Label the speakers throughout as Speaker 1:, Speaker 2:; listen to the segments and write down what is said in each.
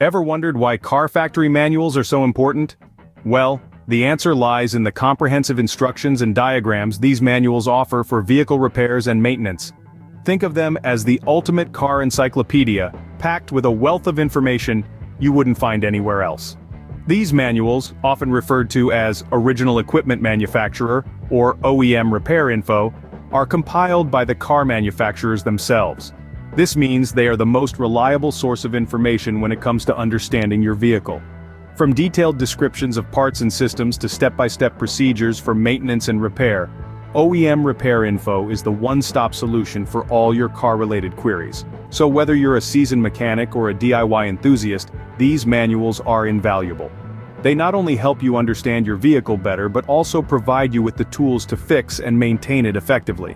Speaker 1: Ever wondered why car factory manuals are so important? Well, the answer lies in the comprehensive instructions and diagrams these manuals offer for vehicle repairs and maintenance. Think of them as the ultimate car encyclopedia, packed with a wealth of information you wouldn't find anywhere else. These manuals, often referred to as Original Equipment Manufacturer or OEM Repair Info, are compiled by the car manufacturers themselves. This means they are the most reliable source of information when it comes to understanding your vehicle. From detailed descriptions of parts and systems to step-by-step procedures for maintenance and repair, OEM Repair Info is the one-stop solution for all your car-related queries. So whether you're a seasoned mechanic or a DIY enthusiast, these manuals are invaluable. They not only help you understand your vehicle better but also provide you with the tools to fix and maintain it effectively.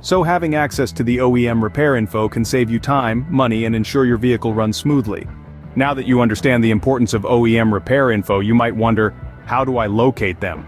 Speaker 1: So having access to the OEM Repair Info can save you time, money, and ensure your vehicle runs smoothly. Now that you understand the importance of OEM Repair Info, you might wonder, how do I locate them?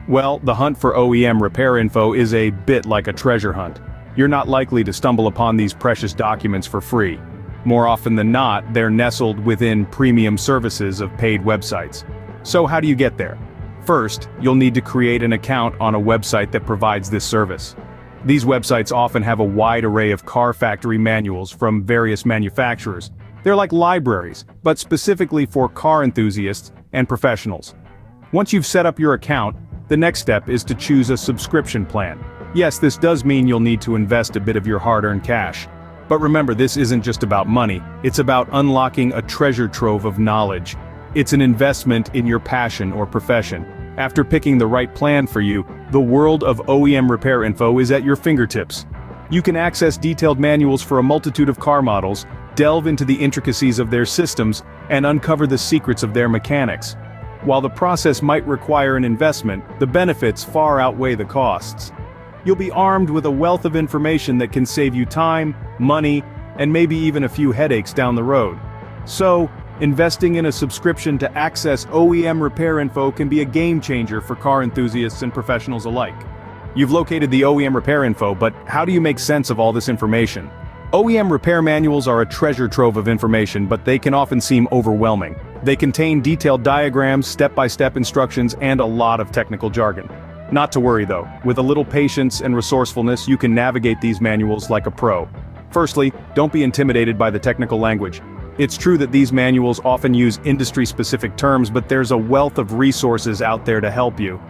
Speaker 1: Well, the hunt for OEM Repair Info is a bit like a treasure hunt. You're not likely to stumble upon these precious documents for free. More often than not, they're nestled within premium services of paid websites. So how do you get there? First, you'll need to create an account on a website that provides this service. These websites often have a wide array of car factory manuals from various manufacturers. They're like libraries, but specifically for car enthusiasts and professionals. Once you've set up your account, the next step is to choose a subscription plan. Yes, this does mean you'll need to invest a bit of your hard-earned cash. But remember, this isn't just about money, it's about unlocking a treasure trove of knowledge. It's an investment in your passion or profession. After picking the right plan for you, the world of OEM Repair Info is at your fingertips. You can access detailed manuals for a multitude of car models, delve into the intricacies of their systems, and uncover the secrets of their mechanics. While the process might require an investment, the benefits far outweigh the costs. You'll be armed with a wealth of information that can save you time, money, and maybe even a few headaches down the road. So, investing in a subscription to access OEM Repair Info can be a game changer for car enthusiasts and professionals alike. You've located the OEM Repair Info, but how do you make sense of all this information? OEM repair manuals are a treasure trove of information, but they can often seem overwhelming. They contain detailed diagrams, step-by-step instructions, and a lot of technical jargon. Not to worry though, with a little patience and resourcefulness you can navigate these manuals like a pro. Firstly, don't be intimidated by the technical language. It's true that these manuals often use industry-specific terms, but there's a wealth of resources out there to help you.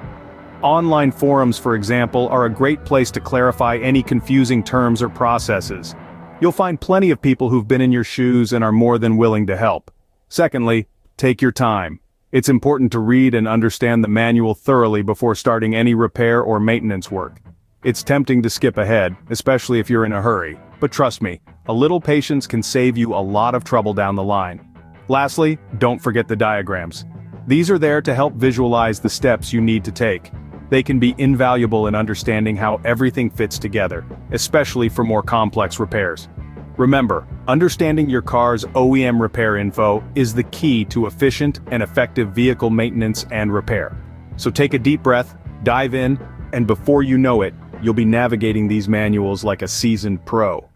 Speaker 1: Online forums, for example, are a great place to clarify any confusing terms or processes. You'll find plenty of people who've been in your shoes and are more than willing to help. Secondly, take your time. It's important to read and understand the manual thoroughly before starting any repair or maintenance work. It's tempting to skip ahead, especially if you're in a hurry, but trust me, a little patience can save you a lot of trouble down the line. Lastly, don't forget the diagrams. These are there to help visualize the steps you need to take. They can be invaluable in understanding how everything fits together, especially for more complex repairs. Remember, understanding your car's OEM Repair Info is the key to efficient and effective vehicle maintenance and repair. So take a deep breath, dive in, and before you know it, you'll be navigating these manuals like a seasoned pro.